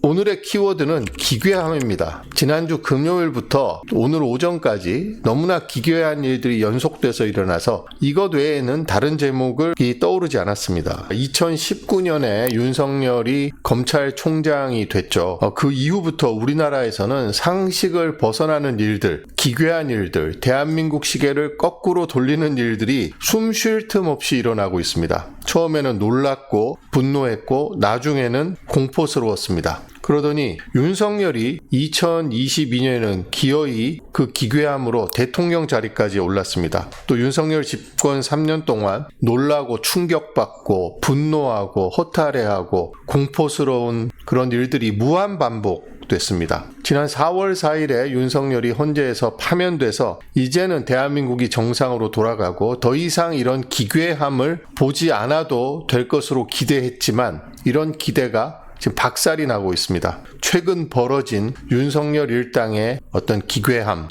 오늘의 키워드는 기괴함입니다. 지난주 금요일부터 오늘 오전까지 너무나 기괴한 일들이 연속돼서 일어나서 이것 외에는 다른 제목이 떠오르지 않았습니다. 2019년에 윤석열이 검찰총장이 됐죠. 그 이후부터 우리나라에서는 상식을 벗어나는 일들, 기괴한 일들, 대한민국 시계를 거꾸로 돌리는 일들이 숨 쉴 틈 없이 일어나고 있습니다. 처음에는 놀랐고 분노했고 나중에는 공포스러웠습니다. 그러더니 윤석열이 2022년에는 기어이 그 기괴함으로 대통령 자리까지 올랐습니다. 또 윤석열 집권 3년 동안 놀라고 충격받고 분노하고 허탈해하고 공포스러운 그런 일들이 무한 반복됐습니다. 지난 4월 4일에 윤석열이 헌재에서 파면돼서 이제는 대한민국이 정상으로 돌아가고 더 이상 이런 기괴함을 보지 않아도 될 것으로 기대했지만 이런 기대가 지금 박살이 나고 있습니다. 최근 벌어진 윤석열 일당의 어떤 기괴한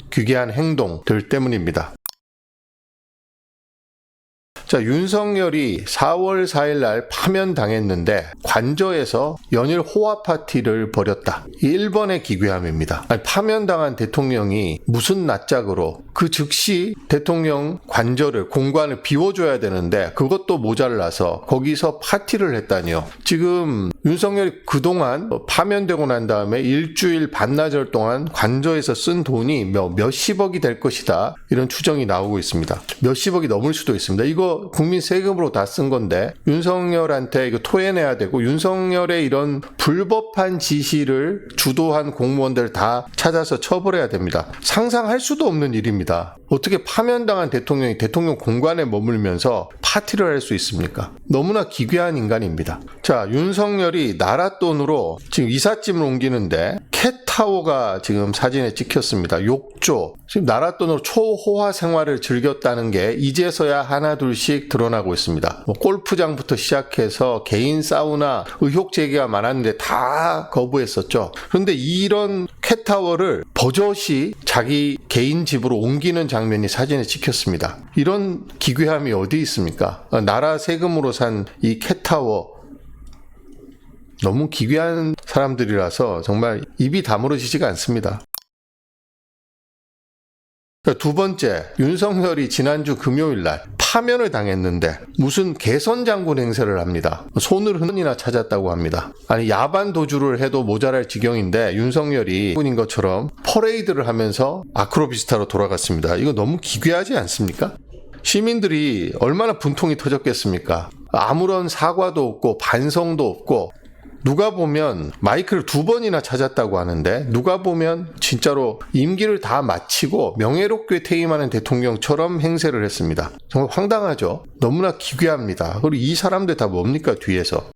행동들 때문입니다. 자, 윤석열이 4월 4일 날 파면당했는데 관저에서 연일 호화 파티를 벌였다. 1번의 기괴함입니다. 파면당한 대통령이 무슨 낯짝으로 그 즉시 대통령 공관을 비워줘야 되는데 그것도 모자라서 거기서 파티를 했다니요. 지금 윤석열이 그동안 파면되고 난 다음에 일주일 반나절 동안 관저에서 쓴 돈이 몇십억이 될 것이다. 이런 추정이 나오고 있습니다. 몇십억이 넘을 수도 있습니다. 이거 국민 세금으로 다 쓴 건데 윤석열한테 이거 토해내야 되고 윤석열의 이런 불법한 지시를 주도한 공무원들 다 찾아서 처벌해야 됩니다. 상상할 수도 없는 일입니다. 어떻게 파면당한 대통령이 대통령 공관에 머물면서 파티를 할 수 있습니까? 너무나 기괴한 인간입니다. 자, 윤석열이 나라 돈으로 지금 이삿짐을 옮기는데 캣타워가 지금 사진에 찍혔습니다. 욕조. 지금 나라 돈으로 초호화 생활을 즐겼다는 게 이제서야 하나둘씩 드러나고 있습니다. 골프장부터 시작해서 개인 사우나 의혹 제기가 많았는데 다 거부했었죠. 그런데 이런 캣타워를 버젓이 자기 개인 집으로 옮기는 장면이 사진에 찍혔습니다. 이런 기괴함이 어디 있습니까? 나라 세금으로 산 이 캣타워 너무 기괴한 사람들이라서 정말 입이 다물어지지가 않습니다. 두 번째, 윤석열이 지난주 금요일 날 파면을 당했는데 무슨 개선 장군 행세를 합니다. 손을 흔이나 찾았다고 합니다. 아니 야반 도주를 해도 모자랄 지경인데 윤석열이 군인 것처럼 퍼레이드를 하면서 아크로비스타로 돌아갔습니다. 이거 너무 기괴하지 않습니까? 시민들이 얼마나 분통이 터졌겠습니까? 아무런 사과도 없고 반성도 없고 누가 보면 마이크를 2번이나 찾았다고 하는데 누가 보면 진짜로 임기를 다 마치고 명예롭게 퇴임하는 대통령처럼 행세를 했습니다. 정말 황당하죠. 너무나 기괴합니다. 그리고 이 사람들 다 뭡니까 뒤에서.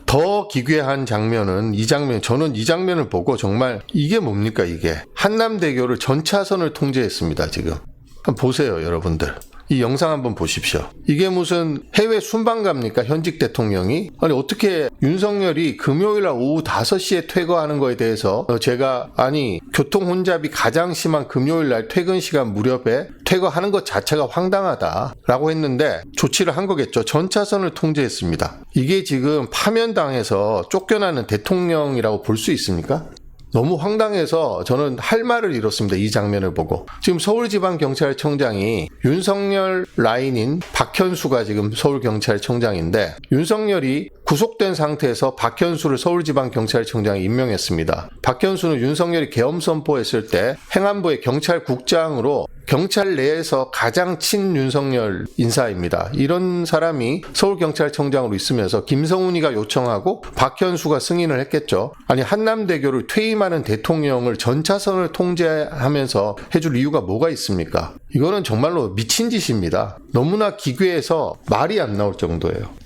더 기괴한 장면은 저는 이 장면을 보고 정말 이게 뭡니까 이게. 한남대교를 전차선을 통제했습니다 지금. 한번 보세요 여러분들. 이 영상 한번 보십시오. 이게 무슨 해외 순방갑니까? 현직 대통령이? 아니 어떻게 윤석열이 금요일날 오후 5시에 퇴거하는 거에 대해서 제가 교통 혼잡이 가장 심한 금요일날 퇴근 시간 무렵에 퇴거하는 것 자체가 황당하다라고 했는데 조치를 한 거겠죠. 전차선을 통제했습니다. 이게 지금 파면당해서 쫓겨나는 대통령이라고 볼 수 있습니까? 너무 황당해서 저는 할 말을 잃었습니다. 이 장면을 보고. 지금 서울지방경찰청장이 윤석열 라인인 박현수가 지금 서울경찰청장인데 윤석열이 구속된 상태에서 박현수를 서울지방경찰청장에 임명했습니다. 박현수는 윤석열이 계엄 선포했을 때 행안부의 경찰국장으로 경찰 내에서 가장 친윤석열 인사입니다. 이런 사람이 서울경찰청장으로 있으면서 김성훈이가 요청하고 박현수가 승인을 했겠죠. 아니 한남대교를 퇴임하는 대통령을 전차선을 통제하면서 해줄 이유가 뭐가 있습니까? 이거는 정말로 미친 짓입니다. 너무나 기괴해서 말이 안 나올 정도예요.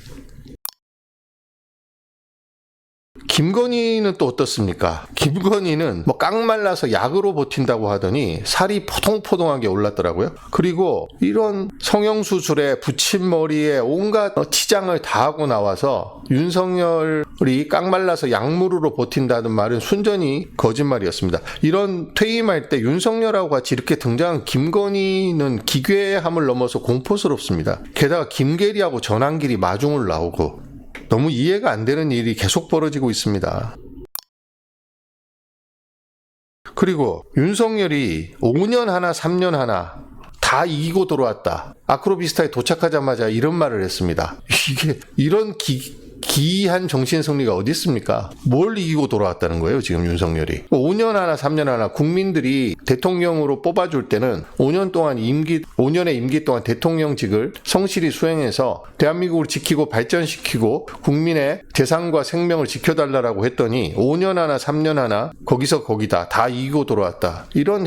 김건희는 또 어떻습니까? 김건희는 깡말라서 약으로 버틴다고 하더니 살이 포동포동하게 올랐더라고요. 그리고 이런 성형수술에 붙임머리에 온갖 치장을 다 하고 나와서 윤석열이 깡말라서 약물로 버틴다는 말은 순전히 거짓말이었습니다. 이런 퇴임할 때 윤석열하고 같이 이렇게 등장한 김건희는 기괴함을 넘어서 공포스럽습니다. 게다가 김계리하고 전한길이 마중을 나오고 너무 이해가 안 되는 일이 계속 벌어지고 있습니다. 그리고 윤석열이 5년 하나 3년 하나 다 이기고 돌아왔다. 아크로비스타에 도착하자마자 이런 말을 했습니다. 이게 이런 기이한 정신승리가 어디 있습니까? 뭘 이기고 돌아왔다는 거예요, 지금 윤석열이. 5년 하나 3년 하나 국민들이 대통령으로 뽑아줄 때는 5년의 임기 동안 대통령직을 성실히 수행해서 대한민국을 지키고 발전시키고 국민의 재산과 생명을 지켜달라고 했더니 5년 하나 3년 하나 거기서 거기다 다 이기고 돌아왔다. 이런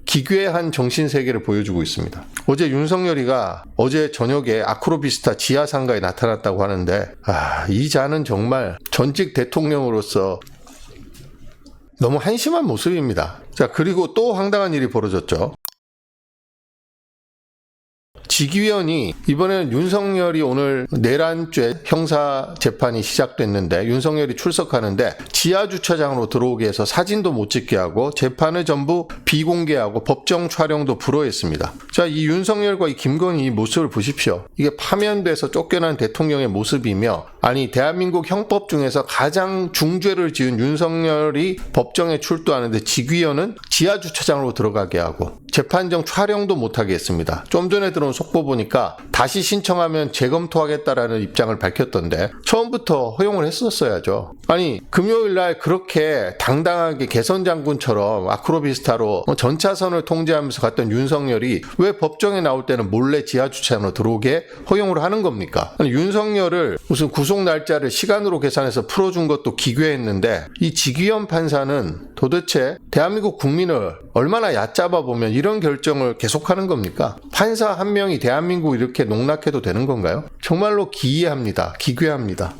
기괴한 정신세계를 보여주고 있습니다. 어제 윤석열이가 어제 저녁에 아크로비스타 지하상가에 나타났다고 하는데 이 자는 정말 전직 대통령으로서 너무 한심한 모습입니다. 자, 그리고 또 황당한 일이 벌어졌죠. 지기위원이 이번에는 윤석열이 오늘 내란죄 형사 재판이 시작됐는데 윤석열이 출석하는데 지하 주차장으로 들어오게 해서 사진도 못 찍게 하고 재판을 전부 비공개하고 법정 촬영도 불허했습니다. 자, 이 윤석열과 이 김건희 이 모습을 보십시오. 이게 파면돼서 쫓겨난 대통령의 모습이며, 아니 대한민국 형법 중에서 가장 중죄를 지은 윤석열이 법정에 출두하는데 지기위원은 지하 주차장으로 들어가게 하고 재판정 촬영도 못하게 했습니다. 좀 전에 들어온 속보 보니까 다시 신청하면 재검토하겠다라는 입장을 밝혔던데 처음부터 허용을 했었어야죠. 아니 금요일날 그렇게 당당하게 개선장군처럼 아크로비스타로 전차선을 통제하면서 갔던 윤석열이 왜 법정에 나올 때는 몰래 지하주차장으로 들어오게 허용을 하는 겁니까? 아니, 윤석열을 무슨 구속 날짜를 시간으로 계산해서 풀어준 것도 기괴했는데 이 지기현 판사는 도대체 대한민국 국민을 얼마나 얕잡아 보면 이런 결정을 계속하는 겁니까? 판사 한 명이 대한민국 이렇게 농락해도 되는 건가요? 정말로 기이합니다. 기괴합니다.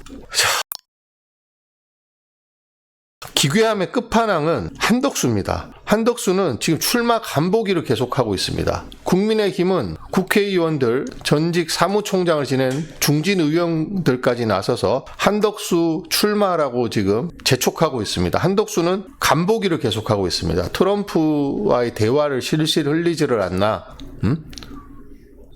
기괴함의 끝판왕은 한덕수입니다. 한덕수는 지금 출마 간보기를 계속하고 있습니다. 국민의힘은 국회의원들, 전직 사무총장을 지낸 중진 의원들까지 나서서 한덕수 출마라고 지금 재촉하고 있습니다. 한덕수는 간보기를 계속하고 있습니다. 트럼프와의 대화를 실실 흘리지를 않나?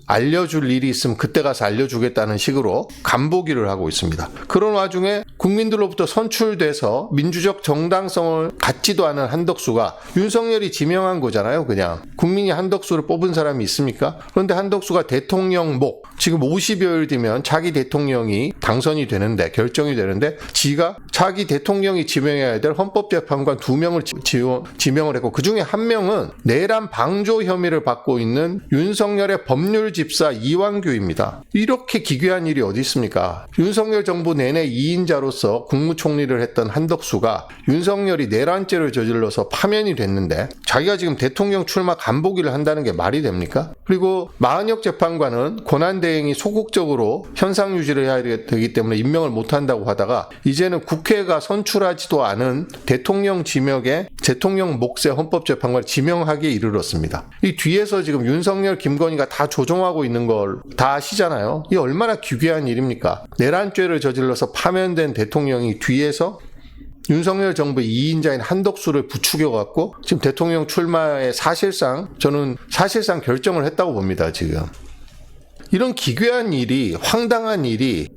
알려줄 일이 있으면 그때 가서 알려주겠다는 식으로 간보기를 하고 있습니다. 그런 와중에 국민들로부터 선출돼서 민주적 정당성을 갖지도 않은 한덕수가 윤석열이 지명한 거잖아요. 그냥 국민이 한덕수를 뽑은 사람이 있습니까? 그런데 한덕수가 대통령목 지금 50여일 뒤면 차기 대통령이 당선이 되는데 결정이 되는데 지가 차기 대통령이 지명해야 될 헌법재판관 2명을 지명을 했고 그중에 한 명은 내란 방조 혐의를 받고 있는 윤석열의 법률 집사 이완규입니다. 이렇게 기괴한 일이 어디 있습니까? 윤석열 정부 내내 2인자로서 국무총리를 했던 한덕수가 윤석열이 내란죄를 저질러서 파면이 됐는데 자기가 지금 대통령 출마 간보기를 한다는 게 말이 됩니까? 그리고 마은혁 재판관은 권한대행이 소극적으로 현상 유지를 해야 되기 때문에 임명을 못한다고 하다가 이제는 국회가 선출하지도 않은 대통령 지명에 대통령 몫의 헌법재판관을 지명하기에 이르렀습니다. 이 뒤에서 지금 윤석열, 김건희가 다 조종하고 있는 걸 다 아시잖아요. 이게 얼마나 기괴한 일입니까? 내란죄를 저질러서 파면된 대통령이 뒤에서 윤석열 정부의 2인자인 한덕수를 부추겨갖고 지금 대통령 출마에 저는 사실상 결정을 했다고 봅니다. 지금 이런 기괴한 일이, 황당한 일이,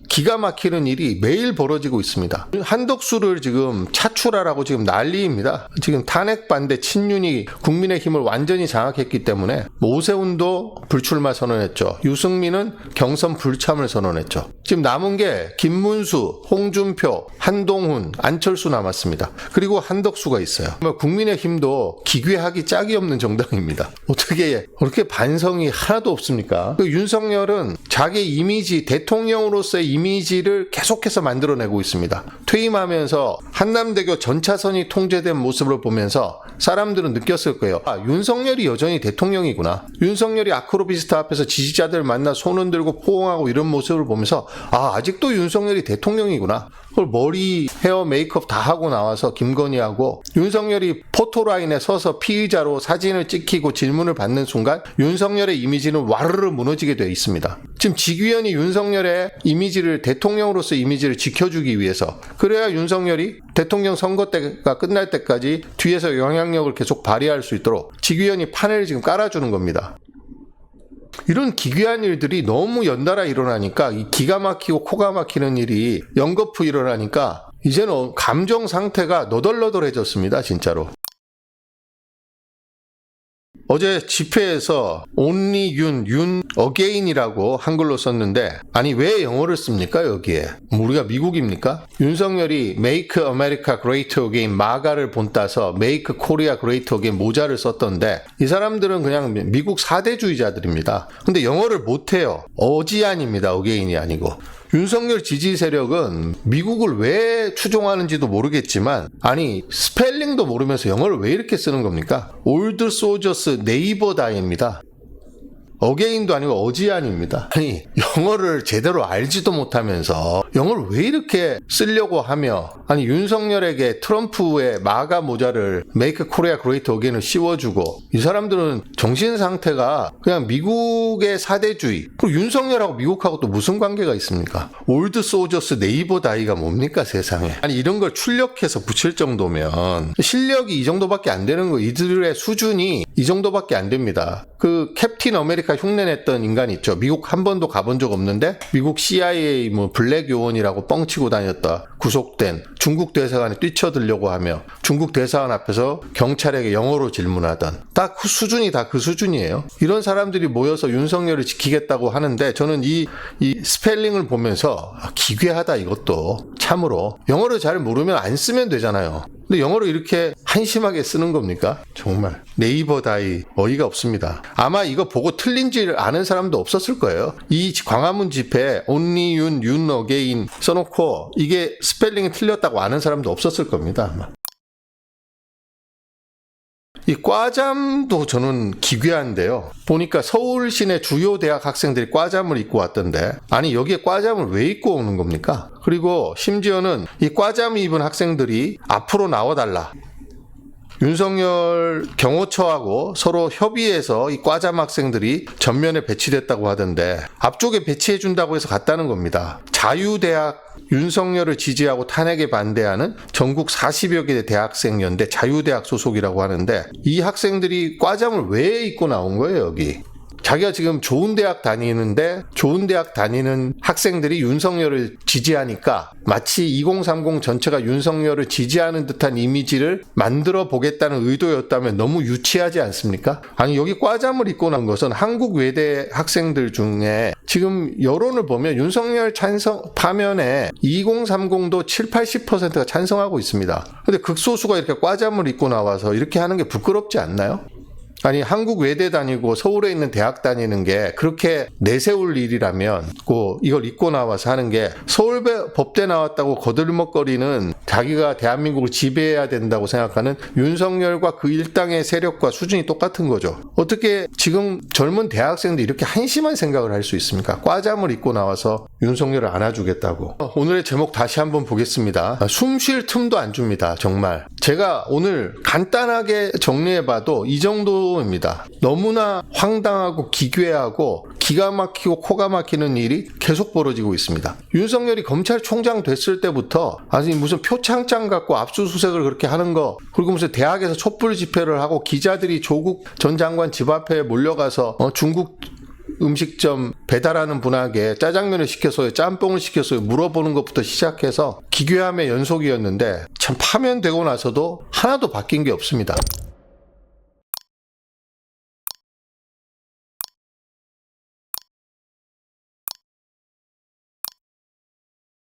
기가 막히는 일이 매일 벌어지고 있습니다. 한덕수를 지금 차출하라고 지금 난리입니다. 지금 탄핵 반대 친윤이 국민의힘을 완전히 장악했기 때문에 오세훈도 불출마 선언했죠. 유승민은 경선 불참을 선언했죠. 지금 남은 게 김문수, 홍준표, 한동훈, 안철수 남았습니다. 그리고 한덕수가 있어요. 국민의힘도 기괴하기 짝이 없는 정당입니다. 어떻게 그렇게 반성이 하나도 없습니까? 윤석열은 자기 이미지, 대통령으로서의 이미지를 계속해서 만들어내고 있습니다. 퇴임하면서 한남대교 전차선이 통제된 모습을 보면서 사람들은 느꼈을 거예요. 윤석열이 여전히 대통령이구나. 윤석열이 아크로비스타 앞에서 지지자들 만나 손 흔들고 포옹하고 이런 모습을 보면서 아직도 윤석열이 대통령이구나. 그걸 머리, 헤어, 메이크업 다 하고 나와서 김건희하고 윤석열이 포토라인에 서서 피의자로 사진을 찍히고 질문을 받는 순간 윤석열의 이미지는 와르르 무너지게 되어 있습니다. 지금 지기현이 윤석열의 이미지를, 대통령으로서 이미지를 지켜주기 위해서, 그래야 윤석열이 대통령 선거 때가 끝날 때까지 뒤에서 영향력을 계속 발휘할 수 있도록 지기현이 판을 지금 깔아주는 겁니다. 이런 기괴한 일들이 너무 연달아 일어나니까 이 기가 막히고 코가 막히는 일이 연거푸 일어나니까 이제는 감정 상태가 너덜너덜해졌습니다. 진짜로. 어제 집회에서 only 윤 again이라고 한글로 썼는데 아니 왜 영어를 씁니까 여기에? 우리가 미국입니까? 윤석열이 make America great again 마가를 본따서 make Korea great again 모자를 썼던데 이 사람들은 그냥 미국 사대주의자들입니다. 근데 영어를 못해요. 어지안입니다. again이 아니고. 윤석열 지지 세력은 미국을 왜 추종하는지도 모르겠지만 아니 스펠링도 모르면서 영어를 왜 이렇게 쓰는 겁니까? Old Soldiers Never Die입니다. 어게인도 아니고 어지안입니다. 아니 영어를 제대로 알지도 못하면서 영어를 왜 이렇게 쓰려고 하며 아니 윤석열에게 트럼프의 마가 모자를 Make Korea Great Again을 씌워주고 이 사람들은 정신 상태가 그냥 미국의 사대주의 그리고 윤석열하고 미국하고 또 무슨 관계가 있습니까? 올드 소저스 네이버 다이가 뭡니까 세상에. 아니 이런 걸 출력해서 붙일 정도면 실력이 이 정도밖에 안 되는 거 이들의 수준이 이 정도밖에 안 됩니다. 그 캡틴 아메리카 흉내냈던 인간 있죠. 미국 한 번도 가본 적 없는데 미국 CIA 뭐 블랙 요원이라고 뻥치고 다녔다. 구속된 중국 대사관에 뛰쳐들려고 하며 중국 대사관 앞에서 경찰에게 영어로 질문하던 딱 그 수준이 다 그 수준이에요. 이런 사람들이 모여서 윤석열을 지키겠다고 하는데 저는 이 스펠링을 보면서 기괴하다 이것도 참으로 영어를 잘 모르면 안 쓰면 되잖아요. 근데 영어로 이렇게 한심하게 쓰는 겁니까? 정말 네이버 다이 어이가 없습니다. 아마 이거 보고 틀린지를 아는 사람도 없었을 거예요. 이 광화문 집회에 only 윤 again 써놓고 이게 스펠링이 틀렸다고 아는 사람도 없었을 겁니다. 아마. 이 과잠도 저는 기괴한데요. 보니까 서울 시내 주요 대학 학생들이 과잠을 입고 왔던데 아니 여기에 과잠을 왜 입고 오는 겁니까? 그리고 심지어는 이 과잠 입은 학생들이 앞으로 나와달라. 윤석열 경호처하고 서로 협의해서 이 과잠 학생들이 전면에 배치됐다고 하던데 앞쪽에 배치해준다고 해서 갔다는 겁니다. 자유대학 윤석열을 지지하고 탄핵에 반대하는 전국 40여 개 대학생 연대 자유대학 소속이라고 하는데 이 학생들이 과잠을 왜 입고 나온 거예요 여기? 자기가 지금 좋은 대학 다니는데 좋은 대학 다니는 학생들이 윤석열을 지지하니까 마치 2030 전체가 윤석열을 지지하는 듯한 이미지를 만들어 보겠다는 의도였다면 너무 유치하지 않습니까? 아니 여기 과잠을 입고 나온 것은 한국 외대 학생들 중에 지금 여론을 보면 윤석열 찬성 파면에 2030도 7, 80%가 찬성하고 있습니다. 근데 극소수가 이렇게 과잠을 입고 나와서 이렇게 하는 게 부끄럽지 않나요? 아니 한국 외대 다니고 서울에 있는 대학 다니는 게 그렇게 내세울 일이라면 이걸 입고 나와서 하는 게 서울대 법대 나왔다고 거들먹거리는 자기가 대한민국을 지배해야 된다고 생각하는 윤석열과 그 일당의 세력과 수준이 똑같은 거죠. 어떻게 지금 젊은 대학생들이 이렇게 한심한 생각을 할 수 있습니까? 과잠을 입고 나와서 윤석열을 안아주겠다고. 오늘의 제목 다시 한번 보겠습니다. 숨 쉴 틈도 안 줍니다. 정말. 제가 오늘 간단하게 정리해봐도 이 정도입니다. 너무나 황당하고 기괴하고 기가 막히고 코가 막히는 일이 계속 벌어지고 있습니다. 윤석열이 검찰총장 됐을 때부터 아니 무슨 표창장 갖고 압수수색을 그렇게 하는 거 그리고 무슨 대학에서 촛불 집회를 하고 기자들이 조국 전 장관 집 앞에 몰려가서 중국 음식점 배달하는 분에게 짜장면을 시켜서요, 짬뽕을 시켜서요 물어보는 것부터 시작해서 기괴함의 연속이었는데 참 파면되고 나서도 하나도 바뀐 게 없습니다.